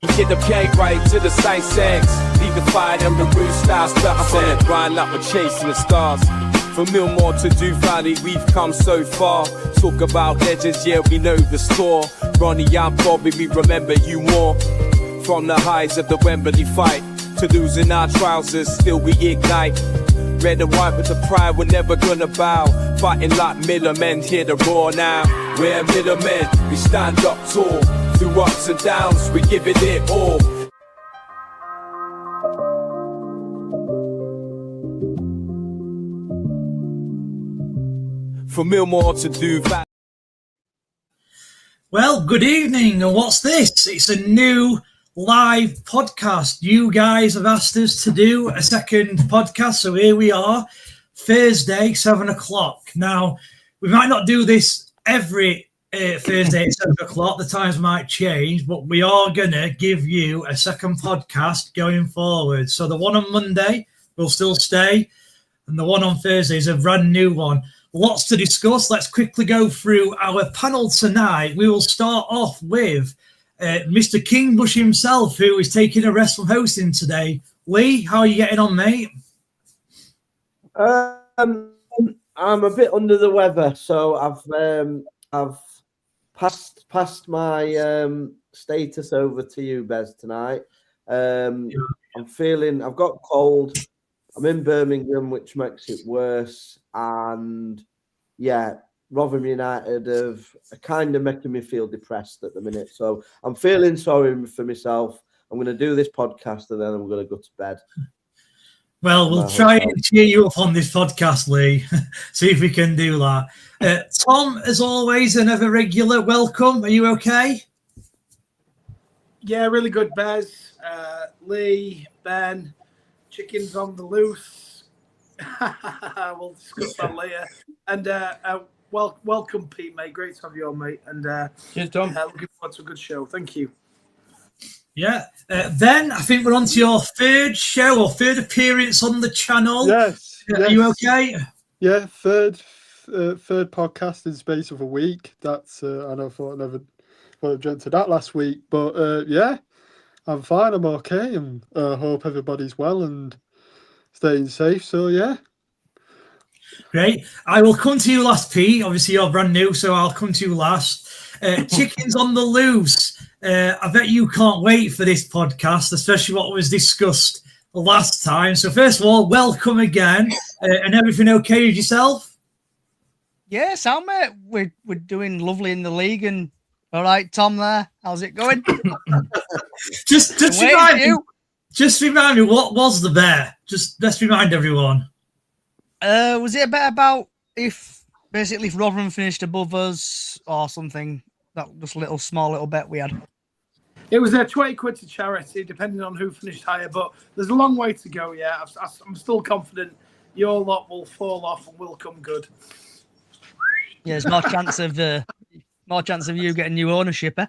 Get the cake right to the same sex. Leave the fire and the roof style stuff. I'm on a grind like we're chasing the stars. For more to do, finally we've come so far. Talk about legends, yeah, we know the score. Ronnie and Bobby, we remember you more. From the highs of the Wembley fight to losing our trousers, still we ignite. Red and white with the pride, we're never gonna bow. Fighting like middlemen, hear the roar now. We're middlemen, we stand up tall. Through ups and downs, we give it all. For more to do. Well, good evening, and what's this? It's a new live podcast. You guys have asked us to do a second podcast, so here we are, Thursday, 7 o'clock. Now, we might not do this every Thursday at 7 o'clock. The times might change, but we are going to give you a second podcast going forward. So the one on Monday will still stay, and the one on Thursday is a brand new one. Lots to discuss. Let's quickly go through our panel tonight. We will start off with Mr. Kingbush himself, who is taking a rest from hosting today. Lee, how are you getting on, mate? I'm a bit under the weather, so I've passed my status over to you, Bez, tonight. I'm feeling, I've got cold. I'm in Birmingham, which makes it worse. And yeah, Rotherham United are kind of making me feel depressed at the minute. So I'm feeling sorry for myself. I'm going to do this podcast and then I'm going to go to bed. Well, we'll try and cheer you up on this podcast, Lee. See if we can do that. Tom, as always, another regular. Welcome. Are you okay? Yeah, really good, Bez. Lee, Ben, chickens on the loose. We'll discuss that later. And welcome, Pete, mate. Great to have you on, mate. And cheers, Tom. Looking forward to a good show. Thank you. Yeah. Then I think we're on to your third show or third appearance on the channel. Yes. Are you okay? Yeah, third podcast in the space of a week. That's I know I thought I never would have jumped to that last week, but yeah, I'm fine. I'm okay, and hope everybody's well and staying safe. So yeah. Great. I will come to you last, Pete. Obviously, you're brand new, so I'll come to you last. Chickens on the loose. I bet you can't wait for this podcast, especially what was discussed last time. So first of all, welcome again. And everything okay with yourself? Yeah, Sam, mate. We're doing lovely in the league. And all right, Tom there. How's it going? just remind me, what was the bet? Just let's remind everyone. Was it a bet about if Rotherham finished above us or something? That just a small little bet we had. It was 20 quid to charity, depending on who finished higher, but there's a long way to go. Yeah, I'm still confident your lot will fall off and will come good. Yeah, there's more chance of you getting new ownership, eh?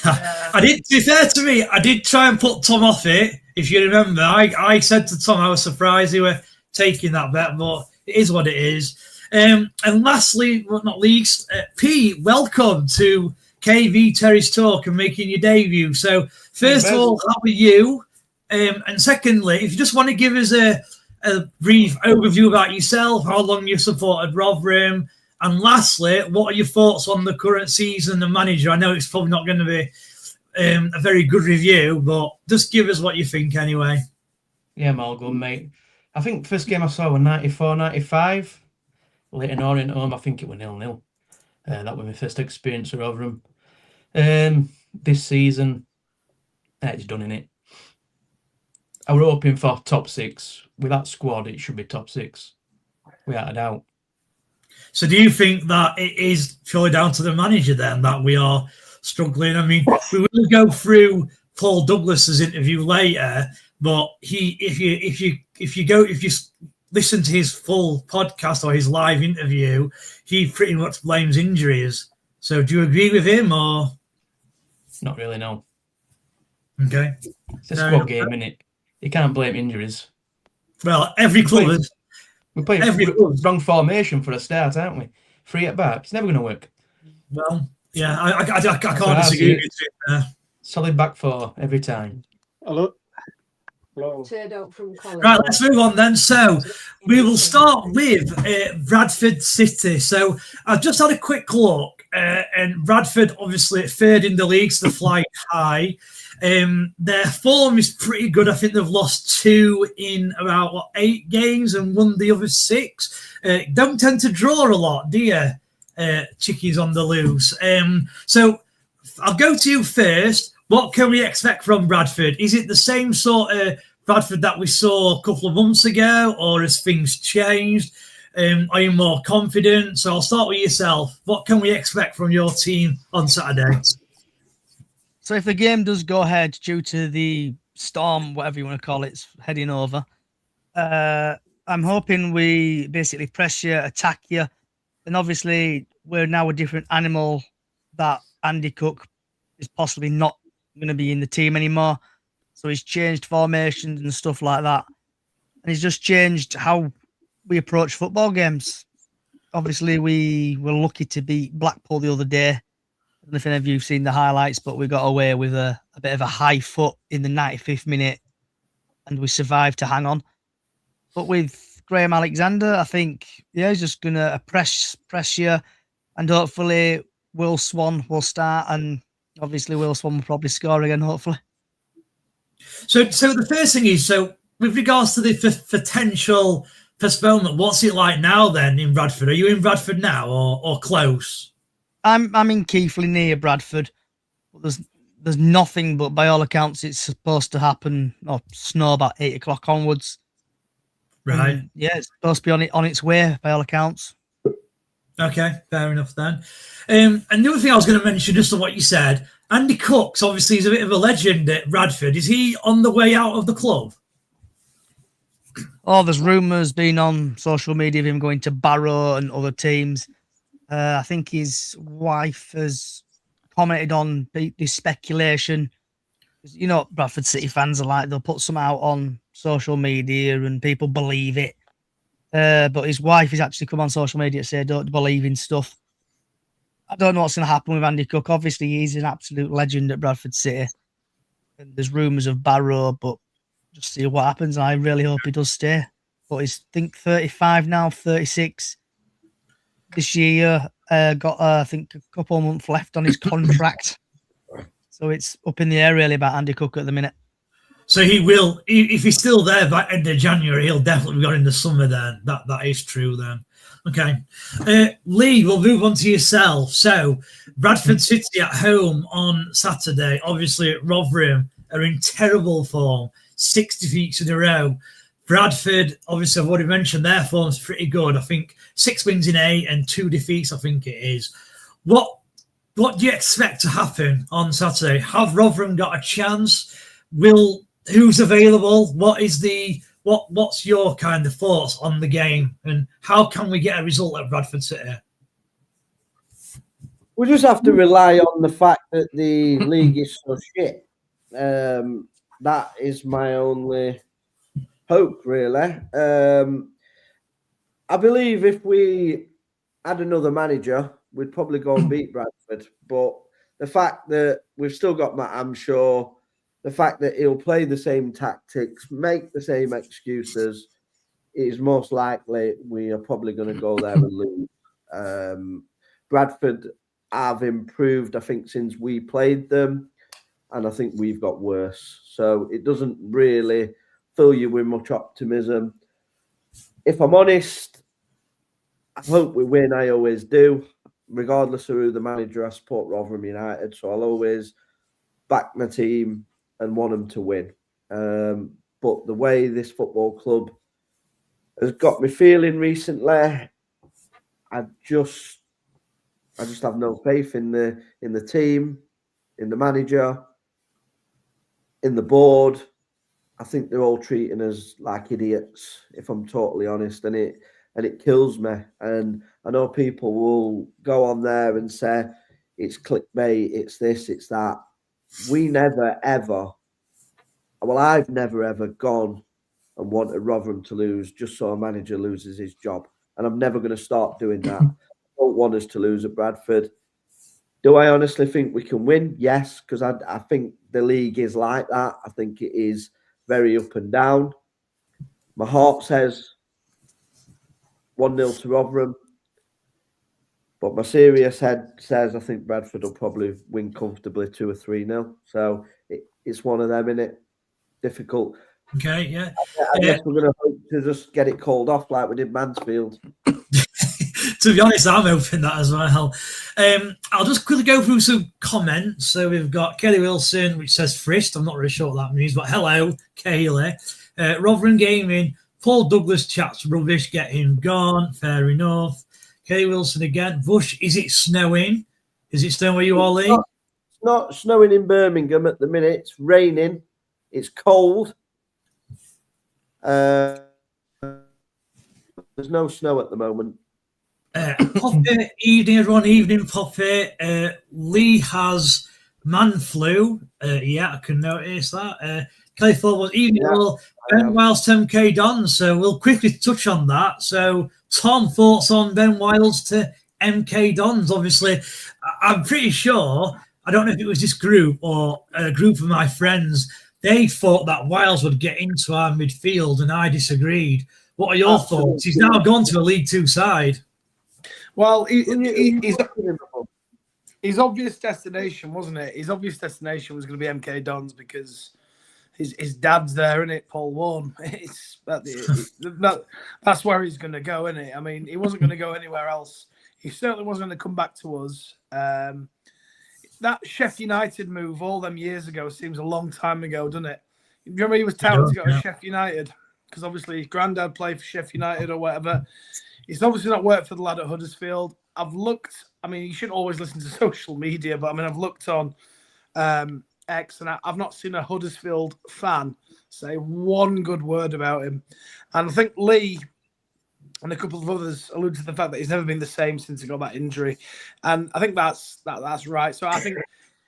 I did. To be fair to me, I did try and put Tom off it. If you remember, I said to Tom I was surprised he were taking that bet, but it is what it is. And lastly, but not least, Pete, welcome to KV Terry's Talk and making your debut. So first of all, how are you? And secondly, if you just want to give us a brief overview about yourself, how long you supported Rotherham, and lastly, what are your thoughts on the current season and manager? I know it's probably not going to be a very good review, but just give us what you think anyway. Yeah, I'm all good, mate. I think first game I saw was 94-95. Later on at home, I think it was 0-0. That was my first experience with Rotherham. This season, it's done in it. I was hoping for top six. With that squad, it should be top six, without a doubt. So do you think that it is purely down to the manager then that we are struggling? I mean, we will go through Paul Douglas's interview later, but if you listen to his full podcast or his live interview, he pretty much blames injuries. So do you agree with him or? Not really, no. Okay. It's a squad game, isn't it? You can't blame injuries. Well, every club is. We're playing wrong formation for a start, aren't we? 3 at back. It's never going to work. Well, yeah, I can't disagree with you. Solid back four every time. Hello. Right, let's move on then. So we will start with Bradford City. So I've just had a quick look, and Bradford obviously third in the league, so they're flying high. Their form is pretty good. I think they've lost 2 in about 8 games and won the other 6. Don't tend to draw a lot, do you, chickies on the loose? So I'll go to you first. What can we expect from Bradford? Is it the same sort of Bradford that we saw a couple of months ago, or has things changed? Are you more confident? So I'll start with yourself. What can we expect from your team on Saturday? So if the game does go ahead due to the storm, whatever you want to call it, it's heading over, I'm hoping we basically press you, attack you. And obviously, we're now a different animal that Andy Cook is possibly not going to be in the team anymore. So he's changed formations and stuff like that. And he's just changed how we approach football games. Obviously, we were lucky to beat Blackpool the other day. I don't know if any of you have seen the highlights, but we got away with a bit of a high foot in the 95th minute and we survived to hang on. But with Graham Alexander, I think, he's just going to press you, and hopefully Will Swan will start, and obviously Will Swan will probably score again, hopefully. So the first thing is, so with regards to the potential postponement, what's it like now then in Bradford? Are you in Bradford now or close? I'm in Keighley near Bradford. There's nothing, but by all accounts, it's supposed to happen or snow about 8 o'clock onwards. Right. It's supposed to be on its way by all accounts. Okay, fair enough then. And the other thing I was going to mention, just on what you said, Andy Cooks obviously is a bit of a legend at Bradford. Is he on the way out of the club? Oh, there's rumours being on social media of him going to Barrow and other teams. I think his wife has commented on this speculation. You know, Bradford City fans are like, they'll put some out on social media and people believe it. But his wife has actually come on social media to say, don't believe in stuff. I don't know what's going to happen with Andy Cook. Obviously, he's an absolute legend at Bradford City. And there's rumours of Barrow, but just see what happens. I really hope he does stay. But he's, I think, 35 now, 36. This year, got, I think, a couple of months left on his contract. So it's up in the air, really, about Andy Cook at the minute. So he will, if he's still there by end of January, he'll definitely be gone in the summer then. That is true then. Okay. Lee, we'll move on to yourself. So Bradford City at home on Saturday, obviously at Rotherham, are in terrible form, 6 defeats in a row. Bradford, obviously I've already mentioned their form's pretty good. I think 6 wins in 8 and 2 defeats, I think it is. What do you expect to happen on Saturday? Have Rotherham got a chance? Who's available? What's your kind of thoughts on the game, and how can we get a result at Bradford City? We just have to rely on the fact that the league is so shit. That is my only hope, really. I believe if we had another manager, we'd probably go and beat Bradford. But the fact that we've still got Matt Amshaw, the fact that he'll play the same tactics, make the same excuses, is most likely we are probably going to go there and lose. Bradford have improved, I think, since we played them, and I think we've got worse. So it doesn't really fill you with much optimism. If I'm honest, I hope we win. I always do. Regardless of who the manager, I support Rotherham United, so I'll always back my team and want them to win. But the way this football club has got me feeling recently, I just have no faith in the team, in the manager, in the board. I think they're all treating us like idiots, if I'm totally honest, and it kills me. And I know people will go on there and say it's clickbait, it's this, it's that. We never, ever, well, I've never, ever gone and wanted Rotherham to lose just so a manager loses his job. And I'm never going to start doing that. I don't want us to lose at Bradford. Do I honestly think we can win? Yes, because I think the league is like that. I think it is very up and down. My heart says 1-0 to Rotherham, but my serious head says I think Bradford will probably win comfortably 2 or 3-0. So it's one of them, innit? Difficult. Okay, yeah. I guess we're going to hope to just get it called off like we did Mansfield. To be honest, I'm hoping that as well. I'll just quickly go through some comments. So we've got Kelly Wilson, which says Frist. I'm not really sure what that means, but hello, Kaylee. Rotherham Gaming, Paul Douglas chats rubbish, get him gone. Fair enough. Kelly Wilson again. Bush, is it snowing? Is it snowing where you are, Lee? It's not snowing in Birmingham at the minute. It's raining. It's cold. There's no snow at the moment. Poppy, evening everyone, evening Poppy. Lee has man flu. Yeah, I can notice that. Kelly Ford was evening. Yeah, well, Ben Wiles to MK Dons. So we'll quickly touch on that. So Tom, thoughts on Ben Wiles to MK Dons? Obviously, I'm pretty sure, I don't know if it was this group or a group of my friends, they thought that Wiles would get into our midfield and I disagreed. What are your thoughts? He's now gone to a League Two side. Well, his obvious destination, wasn't it? His obvious destination was going to be MK Dons because his dad's there, isn't it? Paul Warne. That's where he's going to go, isn't it? I mean, he wasn't going to go anywhere else. He certainly wasn't going to come back to us. That Sheffield United move all them years ago seems a long time ago, doesn't it? Do you remember he was touted to go to Sheffield United? Because obviously his granddad played for Sheffield United or whatever. It's obviously not worked for the lad at Huddersfield. I've looked, I mean, you shouldn't always listen to social media, but I mean, I've looked on X and I've not seen a Huddersfield fan say one good word about him. And I think Lee and a couple of others allude to the fact that he's never been the same since he got that injury. And I think that's right. So I think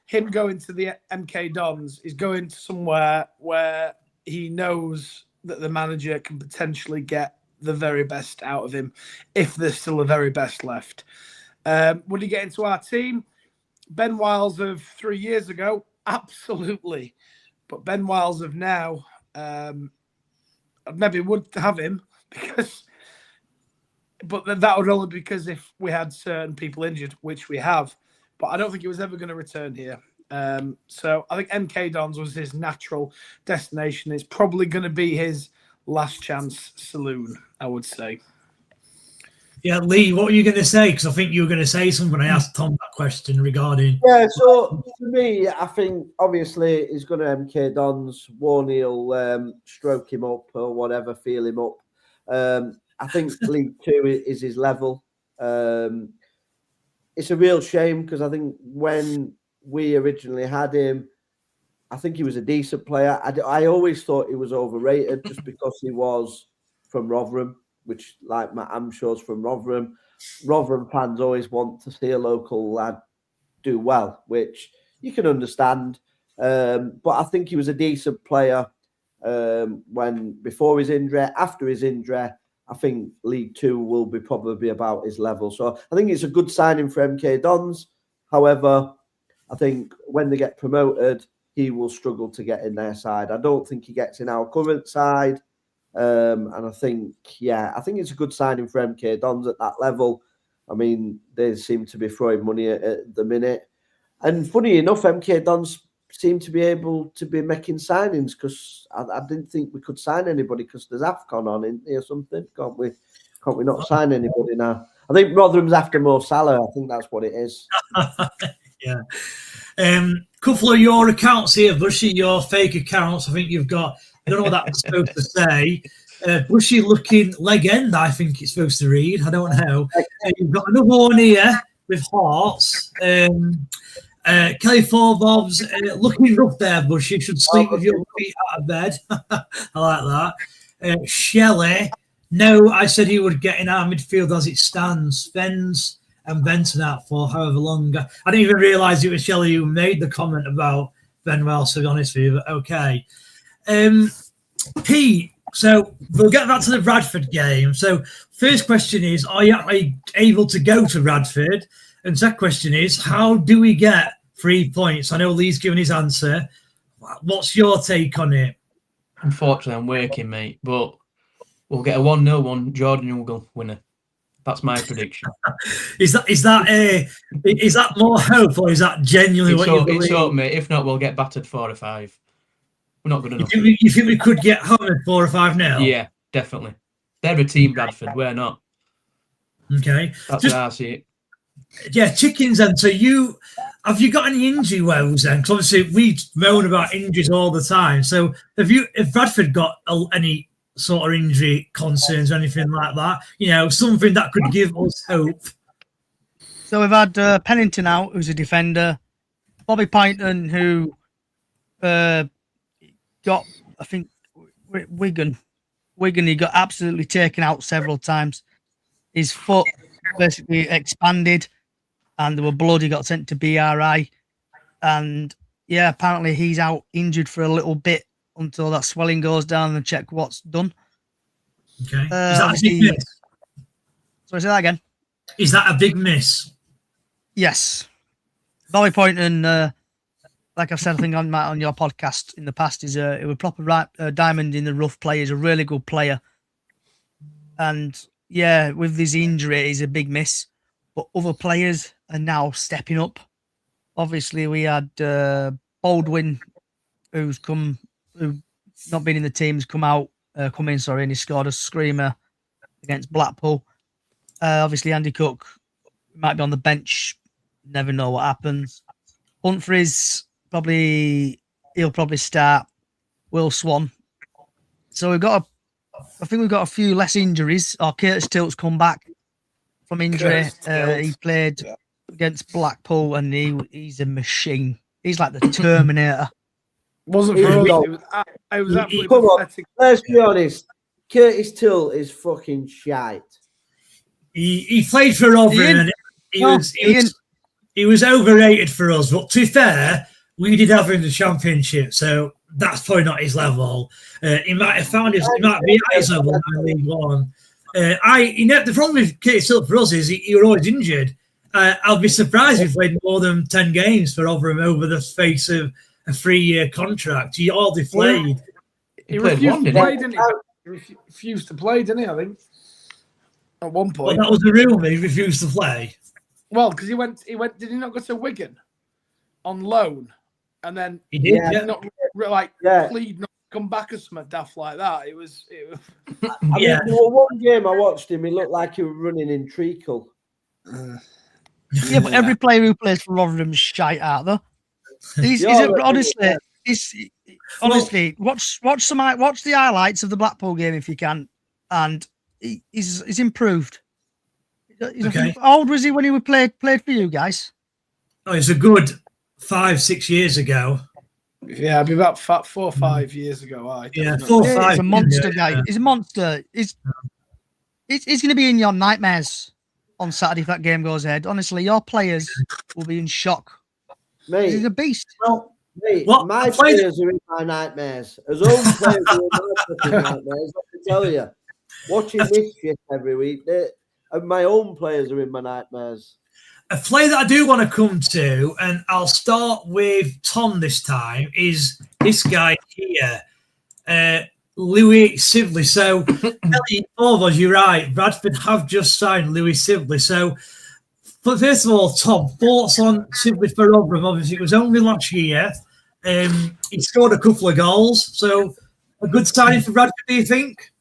him going to the MK Dons is going to somewhere where he knows that the manager can potentially get the very best out of him, if there's still a very best left. Would he get into our team? Ben Wiles of 3 years ago, absolutely. But Ben Wiles of now, I maybe would have him but that would only because if we had certain people injured, which we have. But I don't think he was ever going to return here. So I think MK Dons was his natural destination. It's probably going to be his last chance saloon, I would say. Yeah, Lee, what were you going to say? Because I think you were going to say something when I asked Tom that question regarding... Yeah, so for me, I think obviously he's going to MK Dons. Warne will stroke him up or whatever, feel him up. I think League Two is his level. It's a real shame because I think when we originally had him, I think he was a decent player. I always thought he was overrated just because he was from Rotherham, which, like Matt Amshaw's from Rotherham. Rotherham fans always want to see a local lad do well, which you can understand. But I think he was a decent player before his injury. After his injury, I think League Two will be probably about his level. So I think it's a good signing for MK Dons. However, I think when they get promoted, he will struggle to get in their side. I don't think he gets in our current side. And I think it's a good signing for MK Dons at that level. I mean, they seem to be throwing money at the minute. And funny enough, MK Dons seem to be able to be making signings because I didn't think we could sign anybody because there's AFCON on in or something. Can't we not sign anybody now? I think Rotherham's after Mo Salah. I think that's what it is. Yeah. Couple of your accounts here, Bushy, your fake accounts. I think you've got, I don't know what that's supposed to say. Bushy looking leg end, I think it's supposed to read. I don't know. You've got another one here with hearts. Kelly Forbob's looking rough there, Bushy. You should sleep with your feet out of bed. I like that. Shelley, no, I said he would get in our midfield as it stands. Spence and Benton out for however long. I didn't even realise it was Shelley who made the comment about Ben Wells, to be honest with you, but okay. Pete, so we'll get back to the Bradford game. So first question is, are you able to go to Bradford? And second question is, how do we get 3 points? I know Lee's given his answer. What's your take on it? Unfortunately, I'm working, mate, but we'll get a 1-0 one. Jordan Ugal winner. That's my prediction. Is that more hope, or is that genuinely what you believe? It's hope, mate. If not, we'll get battered 4 or 5. We're not good enough. You think we could get hammered 4 or 5 now? Yeah, definitely. They're a team, Bradford. We're not. Okay. That's how I see it. Yeah, Chickens then. So have you got any injury woes then? Because obviously we moan about injuries all the time. So have Bradford got any sort of injury concerns or anything like that? You know, something that could give us hope. So we've had Pennington out, who's a defender. Bobby Poynton, who got, I think, Wigan, he got absolutely taken out several times. His foot basically expanded and there were blood. He got sent to BRI. And yeah, apparently he's out injured for a little bit until that swelling goes down and check what's done. Okay. Is that a big miss? Sorry, say that again. Is that a big miss? Yes. Bobby Poynton, like I've said, I think on your podcast in the past, is a proper diamond in the rough player. He's a really good player. And yeah, with this injury, he's a big miss. But other players are now stepping up. Obviously, we had Baldwin, who's not been in the team, has come in, and he scored a screamer against Blackpool. Obviously, Andy Cook might be on the bench. Never know what happens. Humphreys, he'll probably start. Will Swan. So I think we've got a few less injuries. Curtis Tilt's come back from injury. He played against Blackpool and he's a machine. He's like the Terminator. Wasn't for us. It was absolutely pathetic. Let's be honest. Curtis Tilt is fucking shite. He played for Rotherham and he was overrated for us. But to be fair, we did have him in the Championship, so that's probably not his level. He might be at his level in League One. The problem with Curtis Tilt for us is he was always injured. I'll be surprised if he played more than 10 games for Rotherham over the space of a 3-year contract. He hardly played. He refused to play, didn't he? He refused to play, didn't he, I think? At one point. Well, that was the rumour. He refused to play. Well, because he went. Did he not go to Wigan on loan, and then he did? Plead not to come back or something daft like that. It was. I mean, there was one game I watched him. He looked like he was running in treacle. Yeah, but every player who plays for Rotherham's shite out though. Honestly, watch the highlights of the Blackpool game if you can, and he's improved. Okay. How old was he when he played for you guys? Oh, it's a good 5-6 years ago. Yeah, it'd be about 4 or 5 years ago. 4 or 5. He's a monster guy. Yeah. He's a monster. He's going to be in your nightmares on Saturday if that game goes ahead. Honestly, your players will be in shock. Mate, he's a beast. Well, mate, my players are in my nightmares. As old players are in my nightmares, I can tell you. Watching this shit every week, my own players are in my nightmares. A player that I do want to come to, and I'll start with Tom this time, is this guy here, Louis Sibley. So, Ellie, all of us, you're right. Bradford have just signed Louis Sibley. So, but first of all, Tom, thoughts on Sibley for Rotherham? Obviously, it was only last year. He scored a couple of goals. So, a good signing for Bradford, do you think?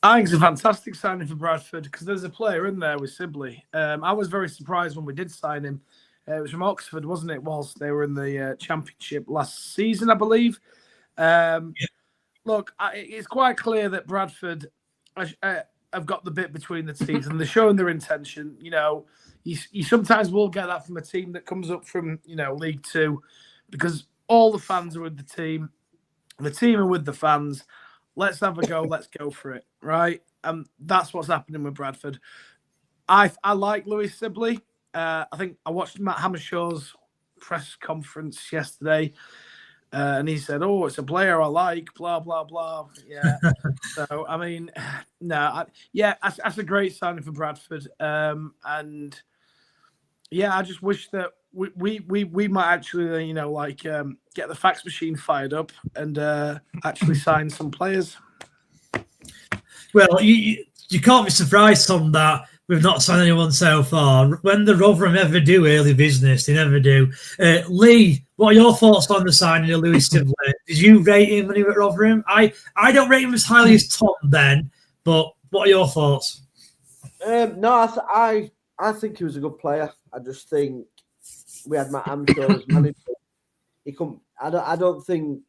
I think it's a fantastic signing for Bradford because there's a player in there with Sibley. I was very surprised when we did sign him. It was from Oxford, wasn't it? Whilst they were in the Championship last season, I believe. Look, it's quite clear that Bradford have got the bit between the teeth and they're showing their intention. You know, you sometimes will get that from a team that comes up from, League Two because all the fans are with the team. The team are with the fans. Let's have a go. Let's go for it, right? That's what's happening with Bradford. I like Louis Sibley. I think I watched Matt Hammershaw's press conference yesterday, and he said, "Oh, it's a player I like." Blah blah blah. Yeah. So I mean, that's a great signing for Bradford. And yeah, I just wish that we might actually, get the fax machine fired up and actually sign some players. Well, you can't be surprised, Tom, that we've not signed anyone so far. When the Rotherham ever do early business, they never do. Lee, what are your thoughts on the signing of Lewis Tibley? Did you rate him when he was at Rotherham? I don't rate him as highly as Tom then, but what are your thoughts? No, I think he was a good player. I just think we had Matt Amshaw as manager. I don't think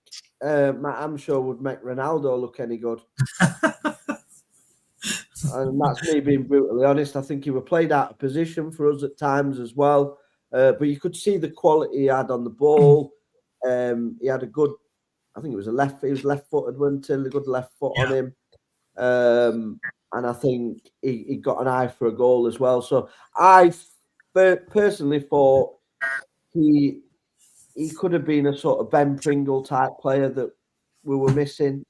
Matt Amshaw would make Ronaldo look any good. And that's me being brutally honest. I think he was played out of position for us at times as well. But you could see the quality he had on the ball. He had a good, I think it was he was left-footed, wasn't he? A good left foot on him. And I think he got an eye for a goal as well. So I personally thought he could have been a sort of Ben Pringle type player that we were missing.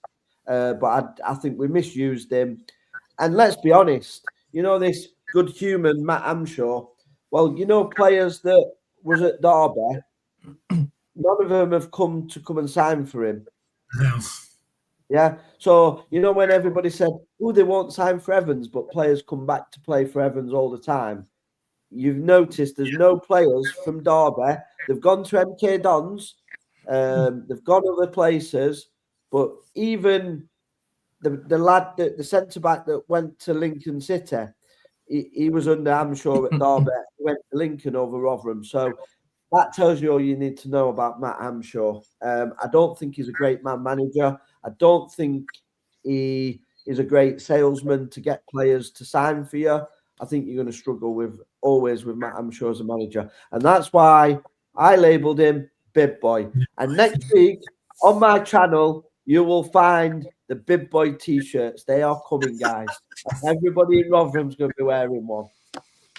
But I think we misused him. And let's be honest, this good human Matt Amshaw, well, players that was at Derby, none of them have come and sign for him. No. Yeah. So, when everybody said, they won't sign for Evans, but players come back to play for Evans all the time. You've noticed there's no players from Derby. They've gone to MK Dons. They've gone other places. But even the lad, the centre-back that went to Lincoln City, he was under Amshaw at Derby. He went to Lincoln over Rotherham. So that tells you all you need to know about Matt Amshaw. I don't think he's a great man manager. I don't think he is a great salesman to get players to sign for you. I think you're going to struggle always with Matt Amshaw as a manager. And that's why I labelled him Bib Boy. And next week on my channel, you will find the Bib Boy t-shirts. They are coming, guys. Everybody in Rotherham's going to be wearing one.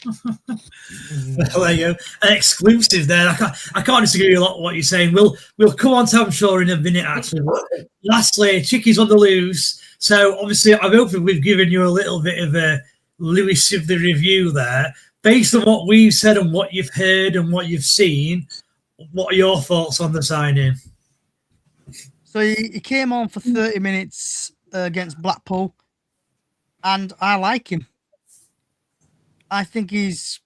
Well, there you go. An exclusive there. I can't disagree with a lot what you're saying. We'll come on to Amshaw in a minute, actually. But lastly, Chicky's on the loose. So obviously, I'm hoping we've given you a little bit of a Lewis of the review there. Based on what we've said and what you've heard and what you've seen, what are your thoughts on the signing? So he came on for 30 minutes against Blackpool, and I like him. I think he's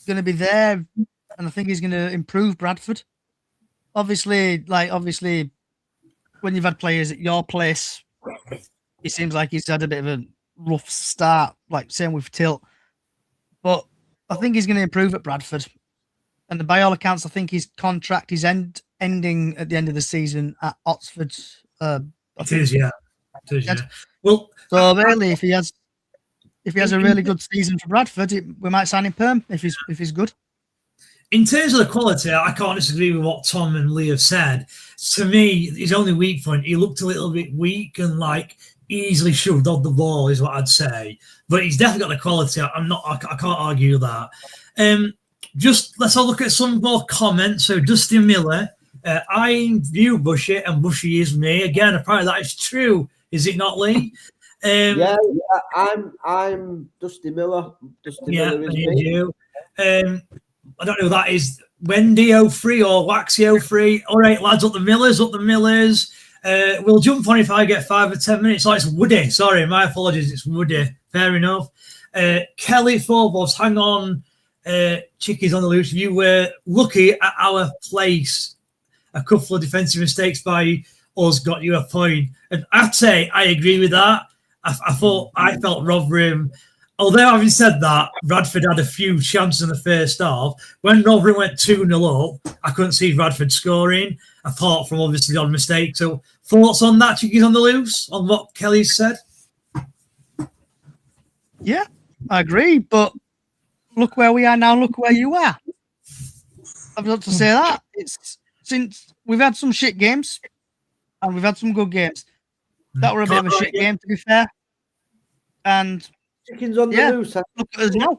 going to be there, and I think he's going to improve Bradford. Obviously, when you've had players at your place, it seems like he's had a bit of a rough start, like same with Tilt. But I think he's going to improve at Bradford. And by all accounts, I think his contract is ending at the end of the season at Oxford. It is, yeah. Well, so really, if he has a really good season for Bradford, we might sign him perm if he's good. In terms of the quality, I can't disagree with what Tom and Lee have said. To me, his only weak point, he looked a little bit weak and easily shoved on the ball, is what I'd say. But he's definitely got the quality. I can't argue that. Just let's have a look at some more comments. So Dustin Miller, I view Bushy and Bushy is me. Again, apparently that is true. Is it not, Lee? Yeah, I'm Dusty Miller. Miller is me. You. I don't know who that is. Wendy 03 or Waxy 03. All right, lads, up the Millers. We'll jump on if I get 5 or 10 minutes. Oh, it's Woody. Sorry, my apologies. It's Woody. Fair enough. Kelly Forbos, hang on. Chickies on the loose. You were lucky at our place. A couple of defensive mistakes by us got you a point. And I'd say I agree with that. I felt Rotherham, although having said that, Bradford had a few chances in the first half. When Rotherham went 2-0 up, I couldn't see Bradford scoring, apart from obviously the odd mistake. So thoughts on that, Chickies on the loose, on what Kelly said? Yeah, I agree. But look where we are now, look where you are. I've got to say that. It's since we've had some shit games and we've had some good games. That were a bit of a shit game, to be fair. And Chickens on the loose. Look at us now.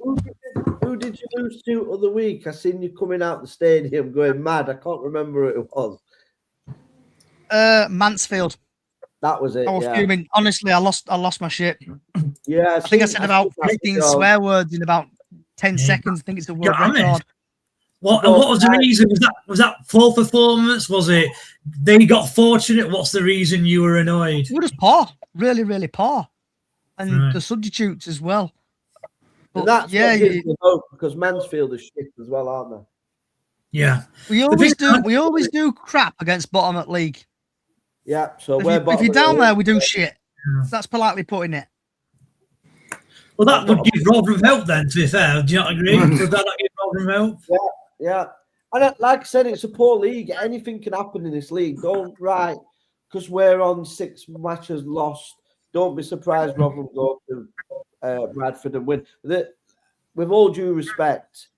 Who did you lose to other week? I seen you coming out the stadium going mad. I can't remember who it was. Mansfield. That was it. I was fuming. Honestly, I lost my shit. Yeah, I think I said about 15 swear words in about 10 seconds. I think it's a world record. What was the reason? Was that poor performance? Was it they got fortunate? What's the reason you were annoyed? We're just poor, really, really poor, and Right. the substitutes as well. But And that's yeah, what gives me hope, because Mansfield are shit as well, aren't they? Yeah, we always do crap against bottom at league. Yeah, so If you're down there, we do shit. That's politely putting it. well, that would give Rotherham help then. To be fair, do you not agree? Would that not give Rotherham help? Yeah. And like I said, it's a poor league. Anything can happen in this league. Because we're on 6 matches lost, don't be surprised Rotherham go to Bradford and win. With all due respect,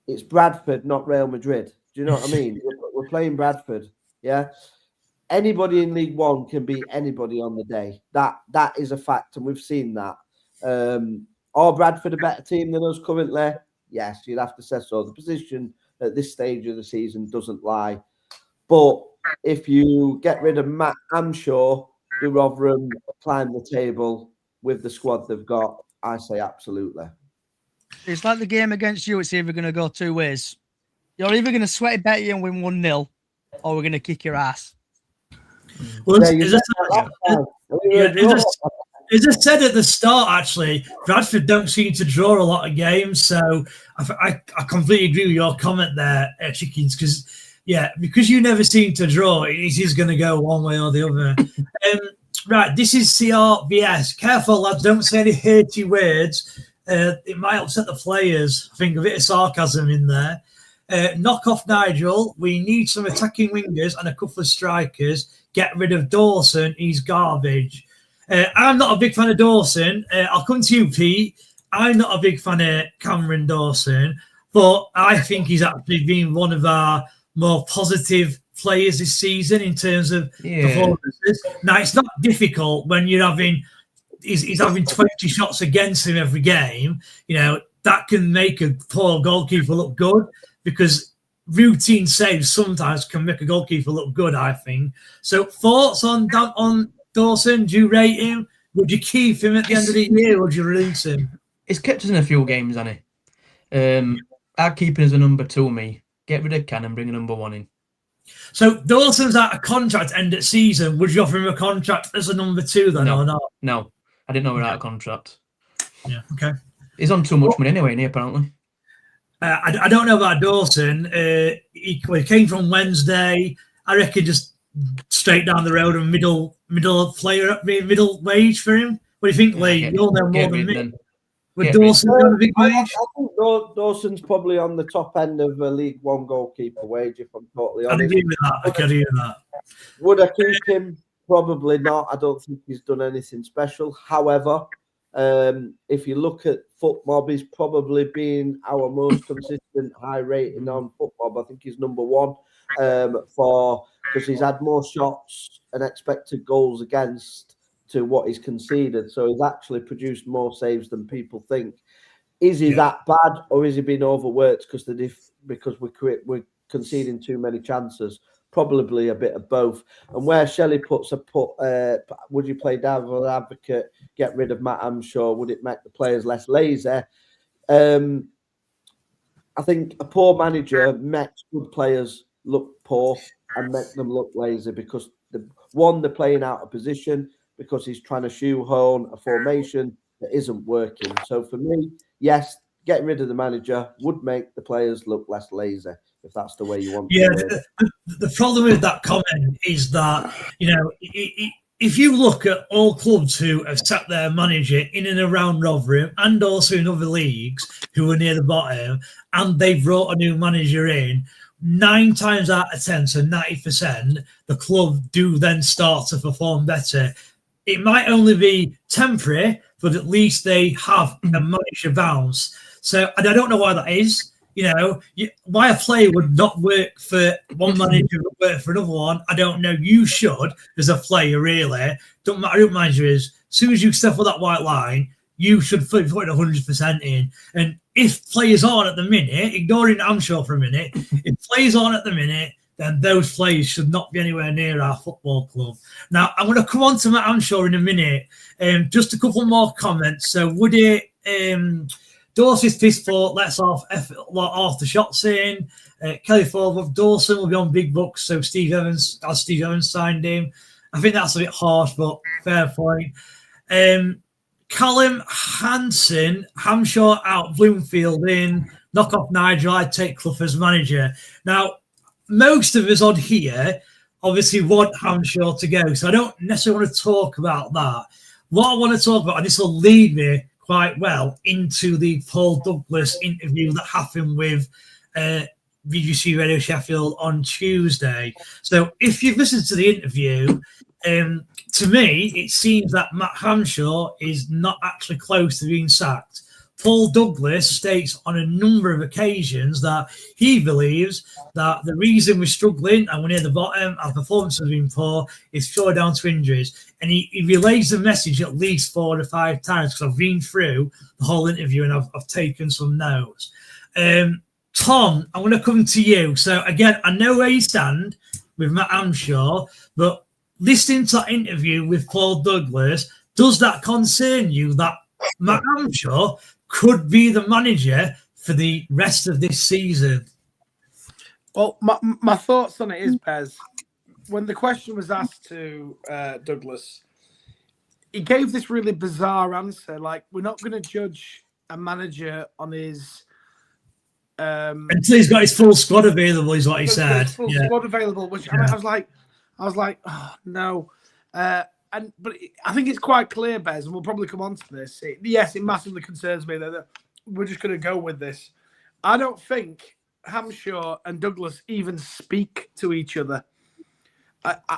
it's Bradford, not Real Madrid. Do you know what I mean? We're playing Bradford, yeah? Anybody in League One can beat anybody on the day. That is a fact, and we've seen that. Are Bradford a better team than us currently? Yes, you'd have to say so. The position at this stage of the season doesn't lie. But if you get rid of Matt Amshaw, do Rotherham climb the table with the squad they've got? I say absolutely. It's like the game against you. It's either going to go 2 ways. You're either going to sweaty bet you and win 1-0, or we're going to kick your ass. Well, as I said at the start, actually, Bradford don't seem to draw a lot of games. So I completely agree with your comment there, Chickens, because you never seem to draw, it is going to go one way or the other. Right, this is CRVS. Careful, lads, don't say any hatey words. It might upset the players. I think a bit of sarcasm in there. Knock off Nigel. We need some attacking wingers and a couple of strikers. Get rid of Dawson. He's garbage. I'm not a big fan of Dawson. I'll come to you, Pete. I'm not a big fan of Cameron Dawson, but I think he's actually been one of our more positive players this season in terms of performances. Now, it's not difficult when you're having he's having 20 shots against him every game. You know, that can make a poor goalkeeper look good, because routine saves sometimes can make a goalkeeper look good, I think. So thoughts on Dawson? Do you rate him? Would you keep him at the end of the year, or would you release him? He's kept us in a few games, hasn't he? I'd keep him as a number 2, me. Get rid of Can and bring a number 1 in. So Dawson's out of contract end of season. Would you offer him a contract as a number 2 then, or not? No, I didn't know we were out of contract. Yeah, okay. He's on too much money anyway, isn't he, apparently? I don't know about Dawson. He came from Wednesday. I reckon just straight down the road and middle wage for him. What do you think, Lee? You'll know more than me. Would Dawson go a big wage? I think Dawson's probably on the top end of a League One goalkeeper wage, if I'm totally honest. I agree with that. Would I keep him? Probably not. I don't think he's done anything special. However, if you look at FootMob, he's probably been our most consistent high rating on FootMob. I think he's number 1 because he's had more shots and expected goals against to what he's conceded. So he's actually produced more saves than people think. Is he that bad, or is he being overworked because we're conceding too many chances? Probably a bit of both. And where Shelley would you play devil's advocate, get rid of Matt Amshaw? Would it make the players less lazy? I think a poor manager makes good players look poor and make them look lazy, because they're playing out of position, because he's trying to shoehorn a formation that isn't working. So for me, yes, getting rid of the manager would make the players look less lazy, if that's the way you want to do it. The problem with that comment is that, you know, if you look at all clubs who have sat their manager in and around Rotherham, and also in other leagues who are near the bottom, and they've brought a new manager in, 9 times out of 10, so 90%, the club do then start to perform better. It might only be temporary, but at least they have a manager bounce. So, and I don't know why that is. You know, why a player would not work for one manager but work for another one, I don't know. You should, as a player, really. Don't matter who manager is. As soon as you step on that white line, you should put 100% in. And if players aren't at the minute, ignoring Amshaw for a minute, if players aren't at the minute, then those players should not be anywhere near our football club. Now, I'm going to come on to Matt Amshaw in a minute. Just a couple more comments. So would it... Dorsey's fist fought, lets off the shots in. Kelly Ford, Dawson will be on big bucks, so Steve Evans signed him. I think that's a bit harsh, but fair point. Callum Hansen, Hampshire out, Bloomfield in, knock off Nigel, I'd take Clough as manager. Now, most of us on here obviously want Hampshire to go, so I don't necessarily want to talk about that. What I want to talk about, and this will lead me quite well into the Paul Douglas interview that happened with BBC Radio Sheffield on Tuesday. So if you've listened to the interview, to me, it seems that Matt Hampshire is not actually close to being sacked. Paul Douglas states on a number of occasions that he believes that the reason we're struggling and we're near the bottom, our performance has been poor, is purely down to injuries. And he relays the message at least 4 or 5 times, because I've been through the whole interview and I've taken some notes. Tom, I'm going to come to you. So again, I know where you stand with Matt Hampshire, but listening to that interview with Paul Douglas, does that concern you that Matt Hampshire could be the manager for the rest of this season? Well, my thoughts on it is, Pez, when the question was asked to Douglas, he gave this really bizarre answer, like, we're not going to judge a manager on his... until he's got his full squad available, is what he said. Full squad available, which I was like, oh, no. But I think it's quite clear, Bez, and we'll probably come on to this. Yes, it massively concerns me that we're just going to go with this. I don't think Hampshire and Douglas even speak to each other.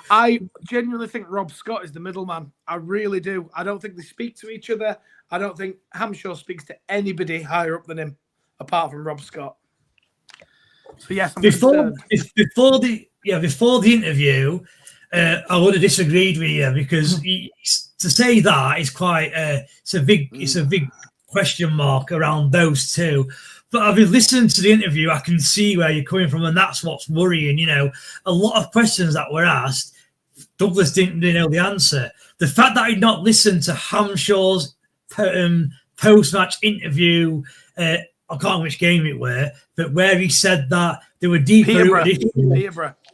I genuinely think Rob Scott is the middleman. I really do. I don't think they speak to each other. I don't think Hampshire speaks to anybody higher up than him, apart from Rob Scott. So yes, I'm before the interview, I would have disagreed with you, because to say that is quite it's a big question mark around those two. But I've been listening to the interview, I can see where you're coming from, and that's what's worrying. You know, a lot of questions that were asked, Douglas didn't know the answer. The fact that he'd not listened to Hampshire's post-match interview, I can't remember which game it were, but where he said that there were deeper-rooted issues.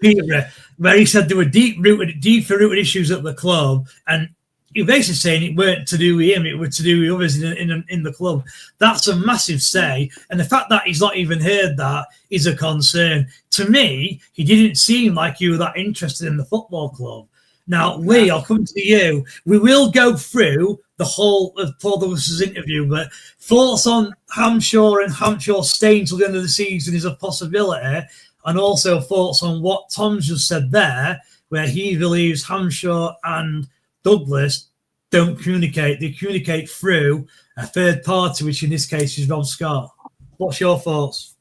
Peterborough, where he said there were deeper-rooted issues at the club, and he was basically saying it weren't to do with him, it was to do with others in the club. That's a massive say, and the fact that he's not even heard that is a concern. To me, he didn't seem like you were that interested in the football club. Now, Lee, I'll come to you. We will go through the whole of Paul Douglas's interview, but thoughts on Hampshire and Hampshire staying till the end of the season is a possibility, and also thoughts on what Tom's just said there, where he believes Hampshire and Douglas don't communicate. They communicate through a third party, which in this case is Rob Scott. What's your thoughts?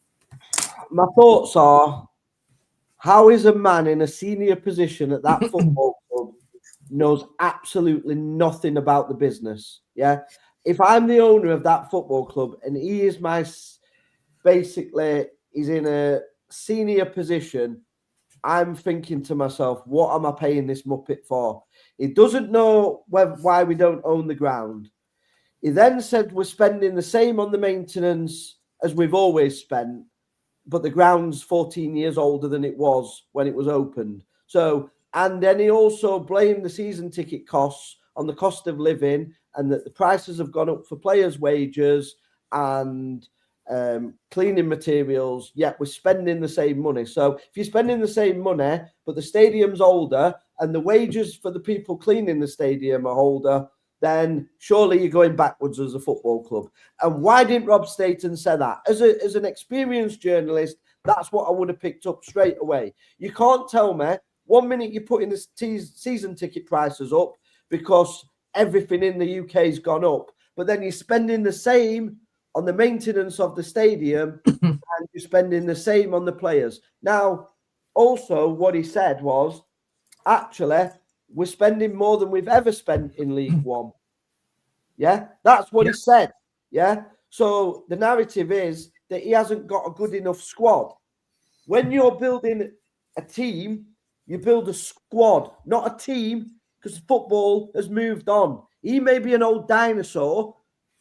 My thoughts are, how is a man in a senior position at that football club knows absolutely nothing about the business? Yeah. If I'm the owner of that football club and he is he's in a senior position, I'm thinking to myself, what am I paying this muppet for? He doesn't know why we don't own the ground. He then said we're spending the same on the maintenance as we've always spent, but the ground's 14 years older than it was when it was opened. So, and then he also blamed the season ticket costs on the cost of living, and that the prices have gone up for players' wages and cleaning materials, yet we're spending the same money. So if you're spending the same money, but the stadium's older and the wages for the people cleaning the stadium are older, then surely you're going backwards as a football club. And why didn't Rob Staten say that? As an experienced journalist, that's what I would have picked up straight away. You can't tell me 1 minute you're putting the season ticket prices up because everything in the UK has gone up, but then you're spending the same on the maintenance of the stadium and you're spending the same on the players. Now, also what he said was, actually, we're spending more than we've ever spent in League One. Yeah, that's what he said. Yeah. So the narrative is that he hasn't got a good enough squad. When you're building a team, you build a squad, not a team, because football has moved on. He may be an old dinosaur,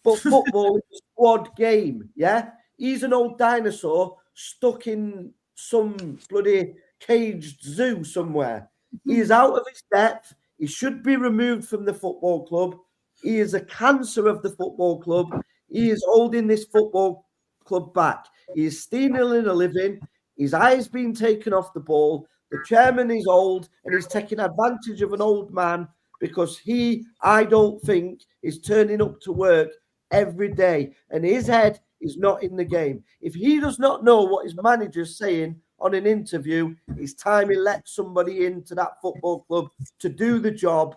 But football is a squad game, yeah? He's an old dinosaur stuck in some bloody caged zoo somewhere. He is out of his depth. He should be removed from the football club. He is a cancer of the football club. He is holding this football club back. He is stealing a living. His eye's been taken off the ball. The chairman is old and he's taking advantage of an old man because he, I don't think, is turning up to work every day. And his head is not in the game. If he does not know what his manager's saying on an interview, it's time he lets somebody into that football club to do the job